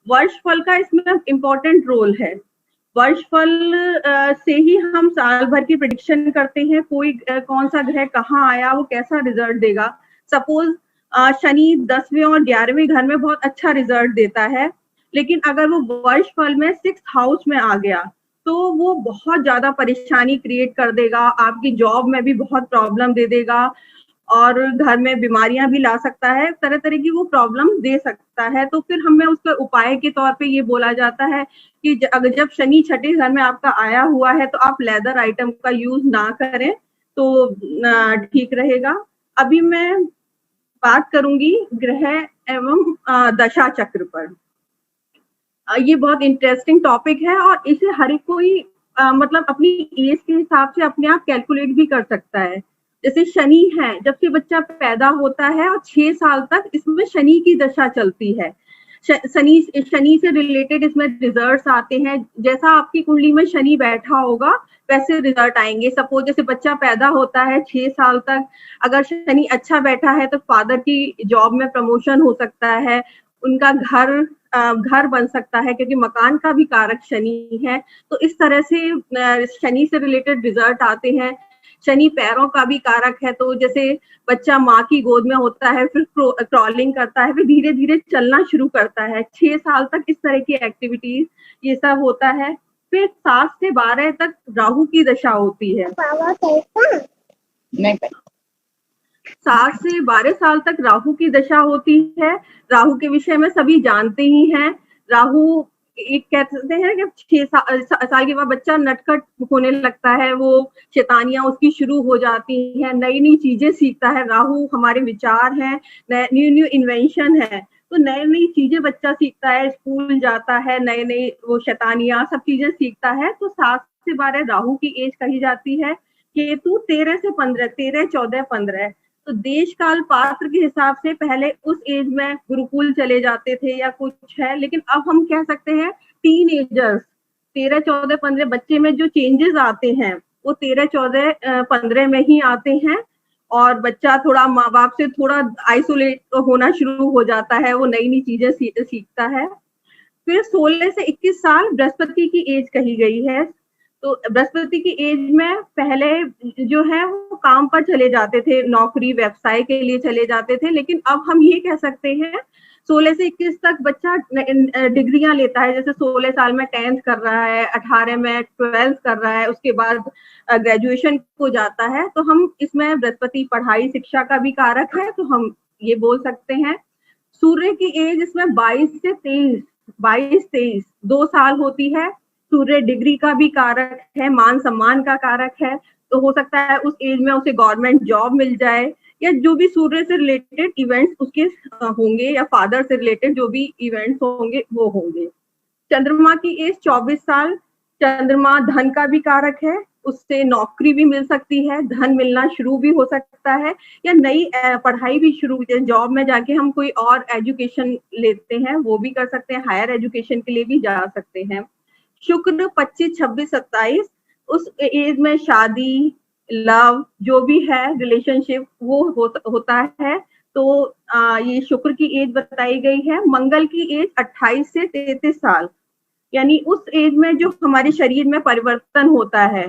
वर्षफल का इसमें important role है। वर्षफल से ही हम साल भर की प्रिडिक्शन करते हैं, कोई कौन सा ग्रह कहाँ आया, वो कैसा रिजल्ट देगा। सपोज शनि 10वें और 11वें घर में बहुत अच्छा रिजल्ट देता है, लेकिन अगर वो वर्षफल में 6th हाउस में आ गया तो वो बहुत ज्यादा परेशानी क्रिएट कर देगा, आपकी जॉब में भी बहुत प्रॉब्लम दे देगा और घर में बीमारियां भी ला सकता है, तरह तरह की वो प्रॉब्लम दे सकता है। तो फिर हमें उसके उपाय के तौर पे ये बोला जाता है कि अगर जब शनि छठे घर में आपका आया हुआ है तो आप लेदर आइटम का यूज ना करें तो ठीक रहेगा। अभी मैं बात करूंगी ग्रह एवं दशा चक्र पर। ये बहुत इंटरेस्टिंग टॉपिक है और इसे हर एक कोई मतलब अपनी एज के हिसाब से अपने आप कैलकुलेट भी कर सकता है। जैसे शनि है, जब से बच्चा पैदा होता है और 6 साल तक इसमें शनि की दशा चलती है। शनि से रिलेटेड इसमें रिजल्ट्स आते हैं, जैसा आपकी कुंडली में शनि बैठा होगा वैसे रिजल्ट आएंगे। सपोज जैसे बच्चा पैदा होता है 6 साल तक, अगर शनि अच्छा बैठा है तो फादर की जॉब में प्रमोशन हो सकता है, उनका घर बन सकता है क्योंकि मकान का भी कारक शनि है। तो इस तरह से शनि से रिलेटेड रिजल्ट आते हैं। शनि पैरों का भी कारक है, तो जैसे बच्चा माँ की गोद में होता है, फिर क्रॉलिंग करता है, फिर धीरे धीरे चलना शुरू करता है। 6 साल तक इस तरह की एक्टिविटीज ये सब होता है। फिर 7 से 12 तक राहु की दशा होती है। 7 से 12 साल तक राहु की दशा होती है। राहु के विषय में सभी जानते ही हैं। राहु एक कहते हैं कि 6 साल के बाद बच्चा नटखट होने लगता है, वो शैतानियां उसकी शुरू हो जाती हैं, नई नई चीजें सीखता है। राहु हमारे विचार हैं, न्यू न्यू इन्वेंशन है, तो नई नई चीजें बच्चा सीखता है, स्कूल जाता है, नई नई वो शैतानियां सब चीजें सीखता है। तो 7 से 12 राहु की एज कही जाती है। केतु 13 से 15, 13, 14, 15। तो देश काल पात्र के हिसाब से पहले उस एज में गुरुकुल चले जाते थे या कुछ है, लेकिन अब हम कह सकते हैं टीन एजर्स 13, 14, 15 बच्चे में जो चेंजेस आते हैं वो 13, 14, 15 में ही आते हैं। और बच्चा थोड़ा माँ बाप से थोड़ा आइसोलेट होना शुरू हो जाता है, वो नई नई चीजें सीखता है। फिर 16 से 21 साल बृहस्पति की एज कही गई है। तो बृहस्पति की एज में पहले जो है वो काम पर चले जाते थे, नौकरी व्यवसाय के लिए चले जाते थे, लेकिन अब हम ये कह सकते हैं 16 से 21 तक बच्चा डिग्रियां लेता है। जैसे 16 साल में 10th कर रहा है, 18 में 12th कर रहा है, उसके बाद ग्रेजुएशन को जाता है। तो हम इसमें बृहस्पति पढ़ाई शिक्षा का भी कारक है, तो हम ये बोल सकते हैं। सूर्य की एज इसमें 22 से 23 2 साल होती है। सूर्य डिग्री का भी कारक है, मान सम्मान का कारक है, तो हो सकता है उस एज में उसे गवर्नमेंट जॉब मिल जाए, या जो भी सूर्य से रिलेटेड इवेंट्स उसके होंगे या फादर से रिलेटेड जो भी इवेंट्स होंगे वो होंगे। चंद्रमा की एज 24 साल। चंद्रमा धन का भी कारक है, उससे नौकरी भी मिल सकती है, धन मिलना शुरू भी हो सकता है, या नई पढ़ाई भी शुरू, जॉब में जाके हम कोई और एजुकेशन लेते हैं वो भी कर सकते हैं, हायर एजुकेशन के लिए भी जा सकते हैं। शुक्र 25, 26, 27 उस एज में शादी, लव जो भी है रिलेशनशिप वो होता है। तो ये शुक्र की एज बताई गई है। मंगल की एज 28 से 33 साल, यानी उस एज में जो हमारे शरीर में परिवर्तन होता है,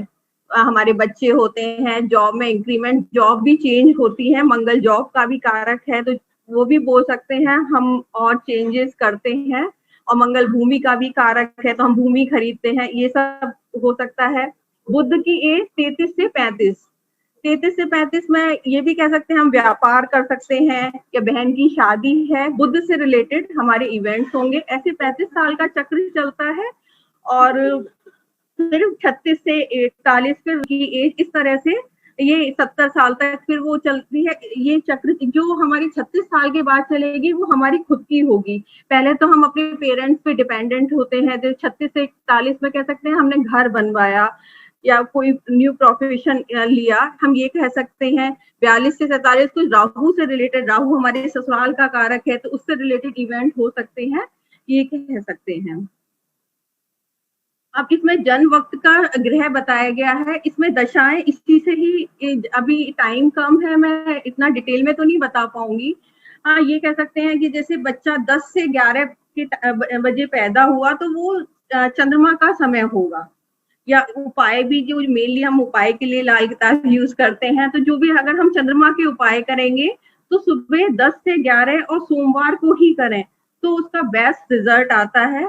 हमारे बच्चे होते हैं, जॉब में इंक्रीमेंट, जॉब भी चेंज होती है, मंगल जॉब का भी कारक है, तो वो भी बोल सकते हैं हम और चेंजेस करते हैं। और मंगल भूमि का भी कारक है, तो हम भूमि खरीदते हैं, ये सब हो सकता है। बुध की एज 33 से 35, 33 से 35 में ये भी कह सकते हैं हम व्यापार कर सकते हैं, या बहन की शादी है, बुध से रिलेटेड हमारे इवेंट्स होंगे। ऐसे 35 साल का चक्र चलता है। और सिर्फ 36 से 41 फिर की एज, इस तरह से ये 70 साल तक फिर वो चलती है। ये चक्र जो हमारी 36 साल के बाद चलेगी वो हमारी खुद की होगी। पहले तो हम अपने पेरेंट्स पे डिपेंडेंट होते हैं, तो 36 से 41 में कह सकते हैं हमने घर बनवाया या कोई न्यू प्रोफेशन लिया, हम ये कह सकते हैं। 42 से 47 कुछ राहु से रिलेटेड, राहु हमारे ससुराल का कारक है, तो उससे रिलेटेड इवेंट हो सकते हैं, ये कह सकते हैं। अब इसमें जन्म वक्त का ग्रह बताया गया है, इसमें दशाएं इसी से ही, अभी टाइम कम है, मैं इतना डिटेल में तो नहीं बता पाऊंगी। हाँ, ये कह सकते हैं कि जैसे बच्चा 10 से 11 के बजे पैदा हुआ तो वो चंद्रमा का समय होगा। या उपाय भी जो मेनली हम उपाय के लिए लाल किताब यूज करते हैं, तो जो भी अगर हम चंद्रमा के उपाय करेंगे तो सुबह 10 से 11 और सोमवार को ही करें तो उसका बेस्ट रिजल्ट आता है।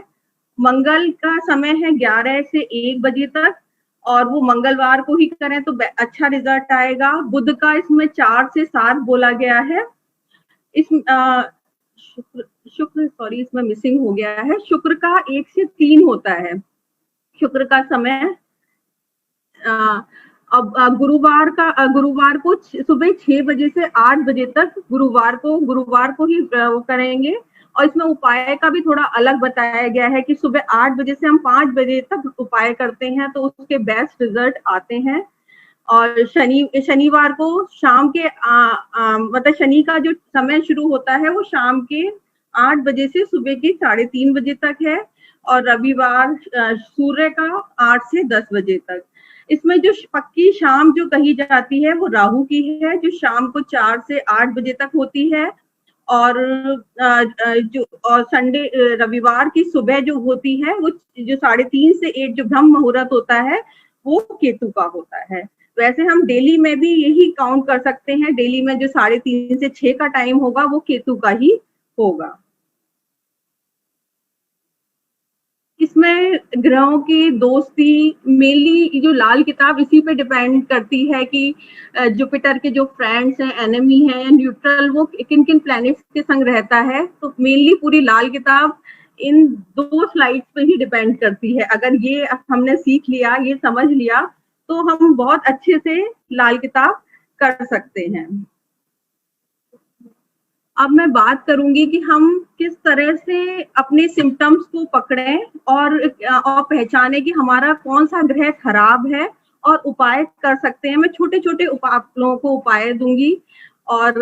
मंगल का समय है 11 से 1 बजे तक और वो मंगलवार को ही करें तो अच्छा रिजल्ट आएगा। बुध का इसमें 4 से 7 बोला गया है। इस शुक्र सॉरी इसमें मिसिंग हो गया है। शुक्र का 1 से 3 होता है शुक्र का समय। अब गुरुवार को सुबह 6 बजे से 8 बजे तक गुरुवार को ही वो करेंगे। और इसमें उपाय का भी थोड़ा अलग बताया गया है कि सुबह 8 बजे से हम 5 बजे तक उपाय करते हैं तो उसके बेस्ट रिजल्ट आते हैं। और शनिवार को शाम के मतलब शनि का जो समय शुरू होता है वो शाम के 8 बजे से सुबह के 3:30 बजे तक है। और रविवार सूर्य का 8 से 10 बजे तक। इसमें जो पक्की शाम जो कही जाती है वो राहु की है, जो शाम को 4 से 8 बजे तक होती है। और संडे रविवार की सुबह जो होती है वो जो 3:30 से 8 जो ब्रह्म मुहूर्त होता है वो केतु का होता है। वैसे हम डेली में भी यही काउंट कर सकते हैं, डेली में जो 3:30 से 6 का टाइम होगा वो केतु का ही होगा। इसमें ग्रहों की दोस्ती मेनली जो लाल किताब इसी पे डिपेंड करती है कि जुपिटर के जो फ्रेंड्स हैं, एनिमी हैं, न्यूट्रल, वो किन किन प्लैनेट्स के संग रहता है। तो मेनली पूरी लाल किताब इन 2 स्लाइड्स पे ही डिपेंड करती है। अगर ये हमने सीख लिया, ये समझ लिया तो हम बहुत अच्छे से लाल किताब कर सकते हैं। अब मैं बात करूंगी कि हम किस तरह से अपने सिम्टम्स को पकड़ें और पहचाने कि हमारा कौन सा ग्रह खराब है और उपाय कर सकते हैं। मैं छोटे छोटे लोगों को उपाय दूंगी। और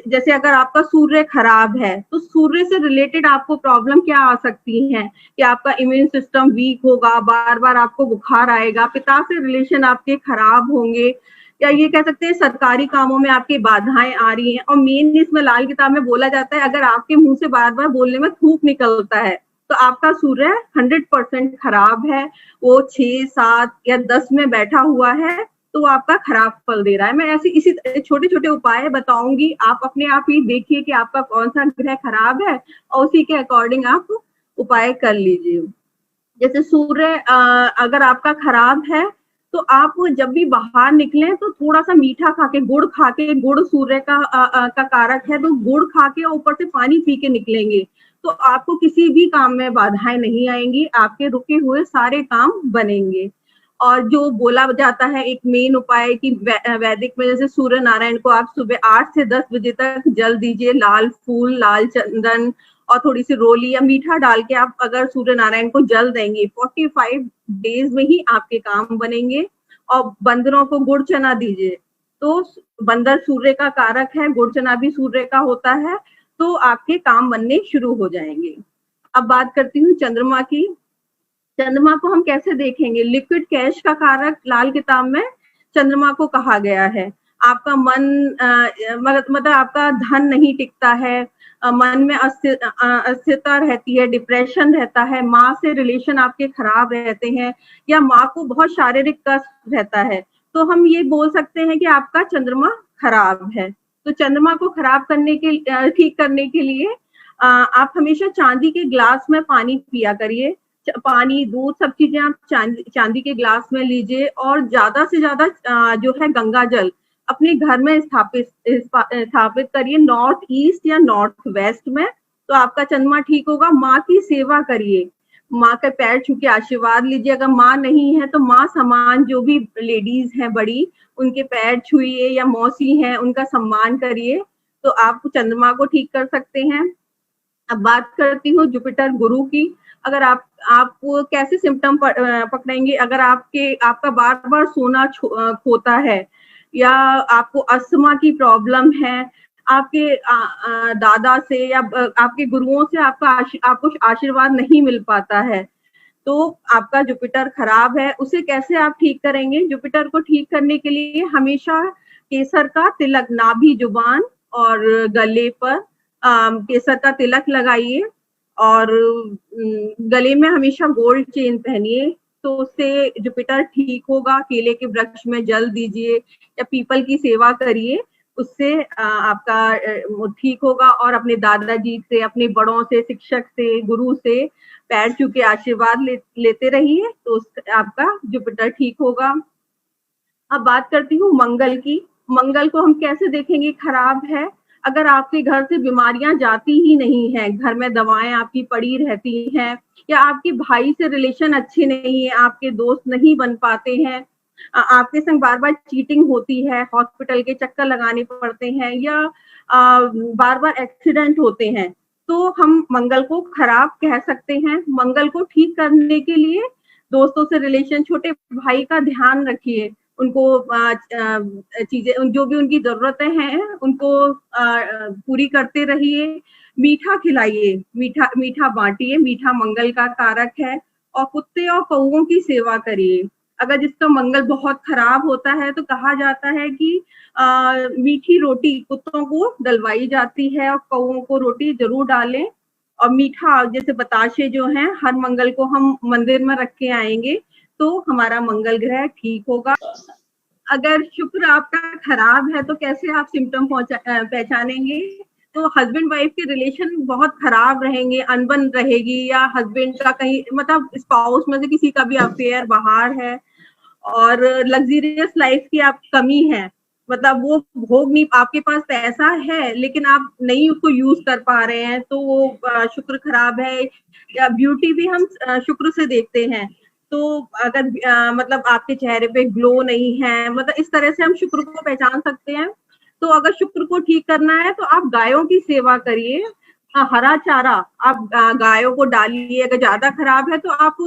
जैसे अगर आपका सूर्य खराब है तो सूर्य से रिलेटेड आपको प्रॉब्लम क्या आ सकती है कि आपका इम्यून सिस्टम वीक होगा, बार बार आपको बुखार आएगा, पिता से रिलेशन आपके खराब होंगे, या ये कह सकते हैं सरकारी कामों में आपकी बाधाएं आ रही हैं। और मेन इसमें लाल किताब में बोला जाता है अगर आपके मुंह से बार बार बोलने में थूक निकलता है तो आपका सूर्य 100% खराब है। वो 6, 7 या 10 में बैठा हुआ है तो वो आपका खराब फल दे रहा है। मैं ऐसी इसी छोटे छोटे उपाय बताऊंगी, आप अपने आप ही देखिए कि आपका कौन सा ग्रह खराब है और उसी के अकॉर्डिंग आप उपाय कर लीजिए। जैसे सूर्य अगर आपका खराब है तो आप जब भी बाहर निकले तो थोड़ा सा मीठा खा के, गुड़ सूर्य का कारक है, तो गुड़ खा के ऊपर से पानी पी के निकलेंगे तो आपको किसी भी काम में बाधाएं नहीं आएंगी, आपके रुके हुए सारे काम बनेंगे। और जो बोला जाता है एक मेन उपाय कि वैदिक में जैसे सूर्य नारायण को आप सुबह 8 से 10 बजे तक जल दीजिए, लाल फूल, लाल चंदन और थोड़ी सी रोली या मीठा डाल के आप अगर सूर्य नारायण को जल देंगे 45 डेज में ही आपके काम बनेंगे। और बंदरों को गुड़ चना दीजिए, तो बंदर सूर्य का कारक है, गुड़ चना भी सूर्य का होता है, तो आपके काम बनने शुरू हो जाएंगे। अब बात करती हूँ चंद्रमा की। चंद्रमा को हम कैसे देखेंगे? लिक्विड कैश का कारक लाल किताब में चंद्रमा को कहा गया है। आपका मन मतलब आपका धन नहीं टिकता है, मन में अस्थिरता रहती है, डिप्रेशन रहता है, माँ से रिलेशन आपके खराब रहते हैं, या माँ को बहुत शारीरिक कष्ट रहता है, तो हम ये बोल सकते हैं कि आपका चंद्रमा खराब है। तो चंद्रमा को खराब करने के ठीक करने के लिए आप हमेशा चांदी के ग्लास में पानी पिया करिए। पानी, दूध, सब चीजें आप चांदी के ग्लास में लीजिए। और ज्यादा से ज्यादा जो है गंगा जल अपने घर में स्थापित करिए, नॉर्थ ईस्ट या नॉर्थ वेस्ट में, तो आपका चंद्रमा ठीक होगा। माँ की सेवा करिए, माँ के पैर छू के आशीर्वाद लीजिए। अगर माँ नहीं है तो माँ समान जो भी लेडीज हैं बड़ी, उनके पैर छुइए, या मौसी हैं उनका सम्मान करिए, तो आप चंद्रमा को ठीक कर सकते हैं। अब बात करती हूँ जुपिटर गुरु की। अगर आप कैसे सिम्टम पकड़ेंगे? अगर आपका बार बार सोना खोता है, या आपको अस्थमा की प्रॉब्लम है, आपके दादा से या आपके गुरुओं से आपको आशीर्वाद नहीं मिल पाता है, तो आपका जुपिटर खराब है। उसे कैसे आप ठीक करेंगे? जुपिटर को ठीक करने के लिए हमेशा केसर का तिलक नाभि, जुबान और गले पर केसर का तिलक लगाइए और गले में हमेशा गोल्ड चेन पहनिए, तो उससे जुपिटर ठीक होगा। केले के वृक्ष में जल दीजिए या पीपल की सेवा करिए, उससे आपका ठीक होगा। और अपने दादाजी से, अपने बड़ों से, शिक्षक से, गुरु से पैर छू के आशीर्वाद लेते रहिए, तो आपका जुपिटर ठीक होगा। अब बात करती हूँ मंगल की। मंगल को हम कैसे देखेंगे खराब है? अगर आपके घर से बीमारियां जाती ही नहीं है, घर में दवाएं आपकी पड़ी रहती हैं, या आपके भाई से रिलेशन अच्छे नहीं है, आपके दोस्त नहीं बन पाते हैं, आपके संग बार बार चीटिंग होती है, हॉस्पिटल के चक्कर लगाने पड़ते हैं, या बार बार एक्सीडेंट होते हैं, तो हम मंगल को खराब कह सकते हैं। मंगल को ठीक करने के लिए दोस्तों से रिलेशन, छोटे भाई का ध्यान रखिए, उनको चीजें जो भी उनकी जरूरतें हैं उनको पूरी करते रहिए। मीठा खिलाइए, मीठा बांटिए, मीठा मंगल का कारक है। और कुत्ते और कौओं की सेवा करिए। अगर जिसका मंगल बहुत खराब होता है तो कहा जाता है कि मीठी रोटी कुत्तों को डलवाई जाती है और कौओं को रोटी जरूर डालें। और मीठा जैसे बताशे जो हैं, हर मंगल को हम मंदिर में रख के आएंगे तो हमारा मंगल ग्रह ठीक होगा। अगर शुक्र आपका खराब है तो कैसे आप सिम्टम पहचानेंगे? तो हस्बैंड वाइफ के रिलेशन बहुत खराब रहेंगे, अनबन रहेगी, या हस्बैंड का कहीं मतलब स्पाउस में से किसी का भी अफेयर बाहर है, और लग्जरियस लाइफ की आप कमी है, मतलब वो भोग नहीं, आपके पास पैसा है लेकिन आप नहीं उसको यूज कर पा रहे हैं, तो वो शुक्र खराब है। या ब्यूटी भी हम शुक्र से देखते हैं, तो अगर मतलब आपके चेहरे पे ग्लो नहीं है, मतलब इस तरह से हम शुक्र को पहचान सकते हैं। तो अगर शुक्र को ठीक करना है तो आप गायों की सेवा करिए। हरा चारा आप गायों को डालिए। अगर ज्यादा खराब है तो आप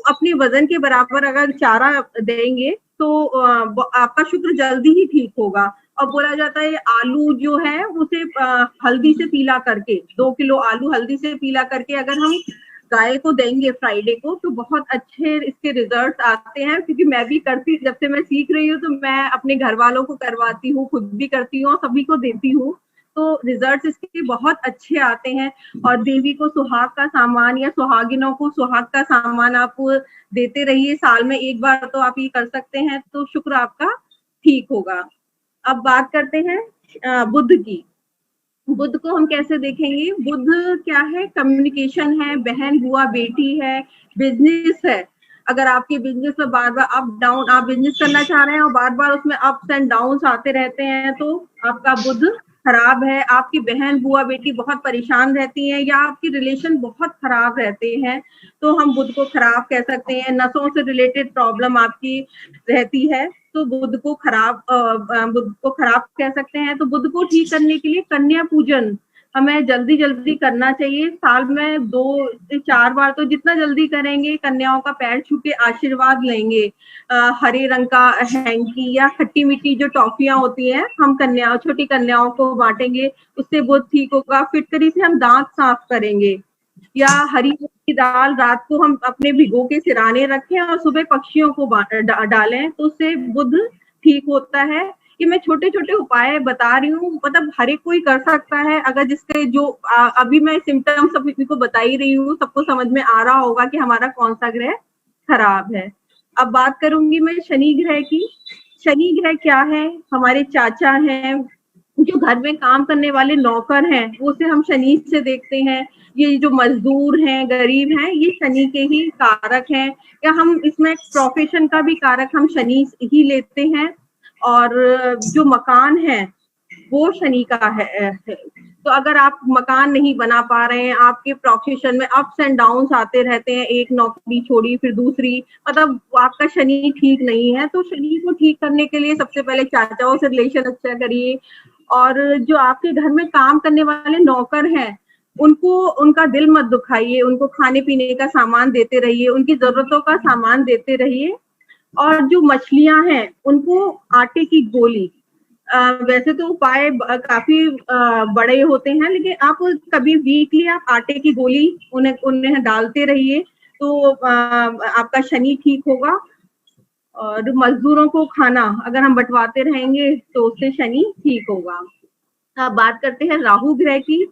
अपने वजन के बराबर अगर चारा देंगे तो आपका शुक्र जल्दी ही ठीक होगा। और बोला जाता है आलू जो है उसे हल्दी से पीला करके, 2 किलो आलू हल्दी से पीला करके अगर हम गाय को देंगे फ्राइडे को, तो बहुत अच्छे इसके रिजल्ट आते हैं। क्योंकि मैं भी करती, जब से मैं सीख रही हूँ तो मैं अपने घर वालों को करवाती हूँ, खुद भी करती हूँ और सभी को देती हूँ, तो रिजल्ट इसके बहुत अच्छे आते हैं। और देवी को सुहाग का सामान या सुहागिनों को सुहाग का सामान आप देते रहिए, साल में एक बार तो आप ये कर सकते हैं, तो शुक्र आपका ठीक होगा। अब बात करते हैं बुध की। बुध को हम कैसे देखेंगे? बुध क्या है? कम्युनिकेशन है, बहन बुआ बेटी है, बिजनेस है। अगर आपके बिजनेस में बार बार अप डाउन, आप बिजनेस करना चाह रहे हैं और बार बार उसमें अप्स एंड डाउन्स आते रहते हैं, तो आपका बुध खराब है। आपकी बहन बुआ बेटी बहुत परेशान रहती हैं, या आपके रिलेशन बहुत खराब रहते हैं, तो हम बुध को खराब कह सकते हैं। नसों से रिलेटेड प्रॉब्लम आपकी रहती है, तो बुध को खराब कह सकते हैं। तो बुध को ठीक करने के लिए कन्या पूजन हमें जल्दी जल्दी करना चाहिए। साल में 2 से 4 बार, तो जितना जल्दी करेंगे, कन्याओं का पैर छू के आशीर्वाद लेंगे। हरे रंग का हैंकी या खट्टी मीठी जो टॉफियां होती हैं, हम छोटी कन्याओं को बांटेंगे, उससे बुध ठीक होगा। फिटकरी से हम दांत साफ करेंगे, या हरी की दाल रात को हम अपने भिगो के सिराने रखें और सुबह पक्षियों को डालें, तो उससे बुध ठीक होता है। ये मैं छोटे छोटे उपाय बता रही हूँ, मतलब हर एक कोई कर सकता है। अगर जिसके जो अभी मैं सिम्टम्स सभी को बता ही रही हूँ, सबको समझ में आ रहा होगा कि हमारा कौन सा ग्रह खराब है। अब बात करूंगी मैं शनि ग्रह की। शनि ग्रह क्या है? हमारे चाचा हैं, जो घर में काम करने वाले नौकर हैं, वो से हम शनि से देखते हैं। ये जो मजदूर हैं, गरीब हैं, ये शनि के ही कारक हैं। या हम इसमें प्रोफेशन का भी कारक हम शनि ही लेते हैं। और जो मकान है वो शनि का है। तो अगर आप मकान नहीं बना पा रहे हैं, आपके प्रोफेशन में अप्स एंड डाउन्स आते रहते हैं, एक नौकरी छोड़ी फिर दूसरी, मतलब आपका शनि ठीक नहीं है, तो शनि को ठीक करने के लिए सबसे पहले चाचाओं से रिलेशन अच्छा करिए। और जो आपके घर में काम करने वाले नौकर हैं, उनको उनका दिल मत दुखाइए, उनको खाने पीने का सामान देते रहिए, उनकी जरूरतों का सामान देते रहिए। और जो मछलियां हैं उनको आटे की गोली, वैसे तो उपाय काफी बड़े होते हैं, लेकिन आप कभी वीकली आप आटे की गोली उन्हें डालते रहिए, तो आपका शनि ठीक होगा। और मजदूरों को खाना अगर हम बंटवाते रहेंगे तो उससे शनि ठीक होगा। बात करते हैं राहु ग्रह की।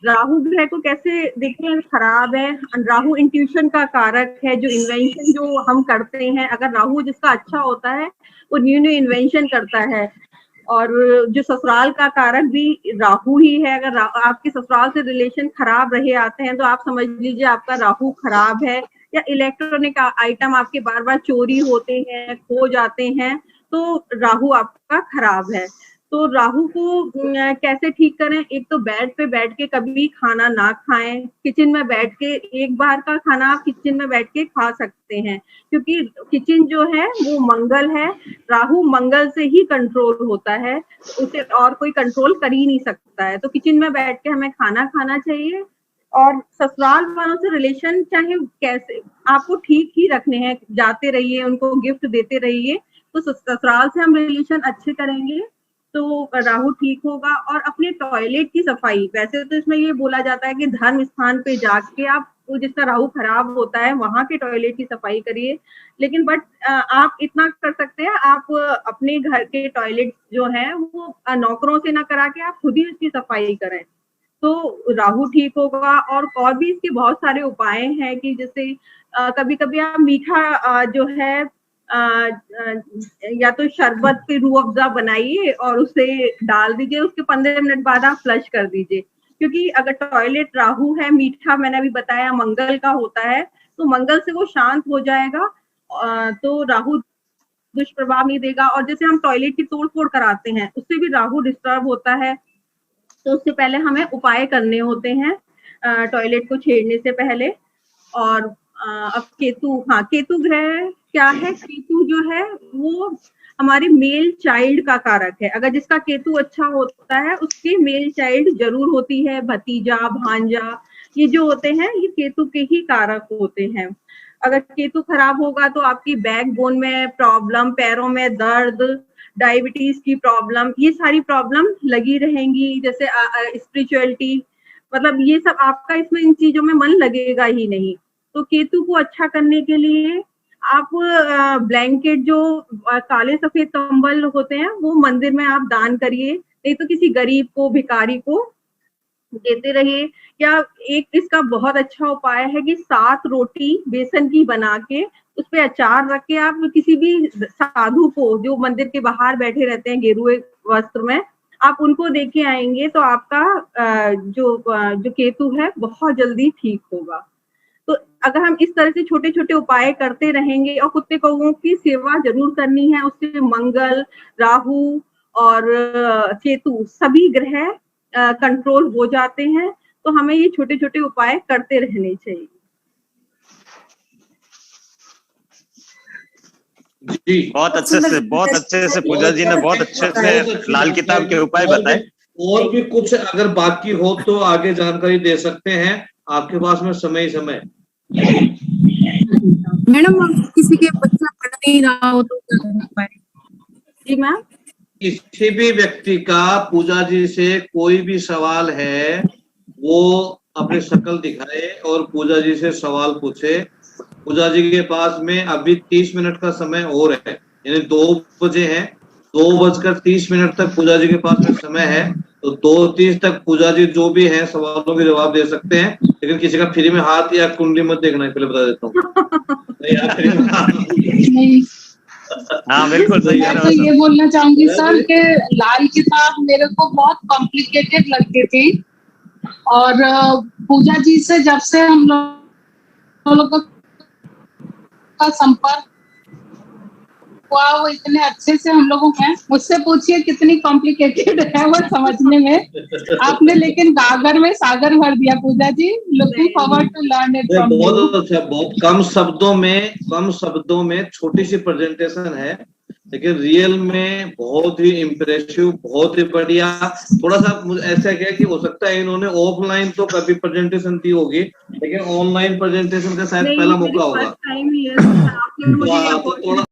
राहु ग्रह को कैसे देखें खराब है। राहु इंट्यूशन का कारक है, जो इन्वेंशन जो हम करते हैं, अगर राहु जिसका अच्छा होता है वो न्यू न्यू इन्वेंशन करता है। और जो ससुराल का कारक भी राहु ही है। अगर आपके ससुराल से रिलेशन खराब रहे आते हैं तो आप समझ लीजिए आपका राहु खराब है। या इलेक्ट्रॉनिक आइटम आपके बार बार चोरी होते हैं, खो जाते हैं, तो राहु आपका खराब है। तो राहु को कैसे ठीक करें? एक तो बेड पे बैठ के कभी खाना ना खाएं। किचन में बैठ के एक बार का खाना आप किचन में बैठ के खा सकते हैं, क्योंकि किचन जो है वो मंगल है। राहु मंगल से ही कंट्रोल होता है, उसे और कोई कंट्रोल कर ही नहीं सकता है। तो किचन में बैठ के हमें खाना खाना चाहिए। और ससुराल वालों से रिलेशन चाहे कैसे आपको ठीक ही रखने हैं, जाते रहिए, उनको गिफ्ट देते रहिए, तो ससुराल से हम रिलेशन अच्छे करेंगे तो राहु ठीक होगा। और अपने टॉयलेट की सफाई, वैसे तो इसमें ये बोला जाता है कि धर्म स्थान पे जाके आप जिसका राहु खराब होता है वहां के टॉयलेट की सफाई करिए, लेकिन बट आप इतना कर सकते हैं, आप अपने घर के टॉयलेट जो है वो नौकरों से ना करा के आप खुद ही उसकी सफाई करें, तो राहु ठीक होगा। और भी इसके बहुत सारे उपाय हैं कि जैसे कभी कभी आप मीठा जो है या तो शरबत पे रूह अफ़ज़ा बनाइए और उसे डाल दीजिए, उसके 15 मिनट बाद आप फ्लश कर दीजिए। क्योंकि अगर टॉयलेट राहु है, मीठा मैंने अभी बताया मंगल का होता है, तो मंगल से वो शांत हो जाएगा, तो राहु दुष्प्रभाव नहीं देगा। और जैसे हम टॉयलेट की तोड़ फोड़ कराते हैं, उससे भी राहु डिस्टर्ब होता है, तो उससे पहले हमें उपाय करने होते हैं टॉयलेट को छेड़ने से पहले। और अब केतु, हाँ केतु ग्रह क्या है? केतु जो है वो हमारे मेल चाइल्ड का कारक है। अगर जिसका केतु अच्छा होता है उसके मेल चाइल्ड जरूर होती है, भतीजा भांजा, ये जो होते हैं ये केतु के ही कारक होते हैं। अगर केतु खराब होगा तो आपकी बैकबोन में प्रॉब्लम, पैरों में दर्द, डायबिटीज की प्रॉब्लम, ये सारी प्रॉब्लम लगी रहेंगी। जैसे स्पिरिचुअलिटी, मतलब ये सब आपका इसमें इन चीजों में मन लगेगा ही नहीं। तो केतु को अच्छा करने के लिए आप ब्लैंकेट जो काले सफेद कंबल होते हैं वो मंदिर में आप दान करिए, नहीं तो किसी गरीब को, भिखारी को देते रहिए। या एक इसका बहुत अच्छा उपाय है कि 7 रोटी बेसन की बना के उस पे अचार रख के आप किसी भी साधु को, जो मंदिर के बाहर बैठे रहते हैं गेरुए वस्त्र में, आप उनको दे के आएंगे तो आपका जो केतु है बहुत जल्दी ठीक होगा। तो अगर हम इस तरह से छोटे छोटे उपाय करते रहेंगे और कुत्ते कौओं की सेवा जरूर करनी है, उससे मंगल, राहु और केतु सभी ग्रह कंट्रोल हो जाते हैं। तो हमें ये छोटे छोटे उपाय करते रहने चाहिए। जी, बहुत अच्छे से पूजा जी ने बहुत अच्छे से लाल किताब के उपाय बताए। और भी कुछ अगर बाकी हो तो आगे जानकारी दे सकते हैं, आपके पास में समय समय। मैडम किसी के बच्चा पढ़ नहीं रहा हो तो क्या करना पड़ेगा? जी मैम, किसी भी व्यक्ति का पूजा जी से कोई भी सवाल है वो अपनी शक्ल दिखाए और पूजा जी से सवाल पूछे। पूजा जी के पास में अभी 30 मिनट का समय और है, यानी 2 बजे है, 2:30 तक पूजा जी के पास में समय है। तो 2:30 तक पूजा जी जो भी है सवालों के जवाब दे सकते हैं, लेकिन किसी का फ्री में हाथ या कुंडली मत देखना है, पहले बता देता हूँ। नहीं, हाँ बिल्कुल सही है। मैं तो ये बोलना चाहूंगी सर कि लाल किताब मेरे को बहुत कॉम्प्लिकेटेड लगती थी, और पूजा जी से जब से हम लोग का संपर्क हुआ वो इतने अच्छे से हम लोगों में, मुझसे पूछिए कितनी कॉम्प्लिकेटेड है वो समझने में आपने, लेकिन गागर में सागर भर दिया Puja ji. Looking forward to learn it from you. बहुत अच्छा, बहुत कम शब्दों में छोटी सी प्रेजेंटेशन है, लेकिन रियल में बहुत ही इम्प्रेसिव, बहुत ही बढ़िया। थोड़ा सा ऐसा क्या कि हो सकता है इन्होंने ऑफलाइन तो कभी प्रेजेंटेशन दी होगी, लेकिन ऑनलाइन प्रेजेंटेशन का शायद पहला मौका होगा। फर्स्ट टाइम ही है, आपने मुझे तो थोड़ा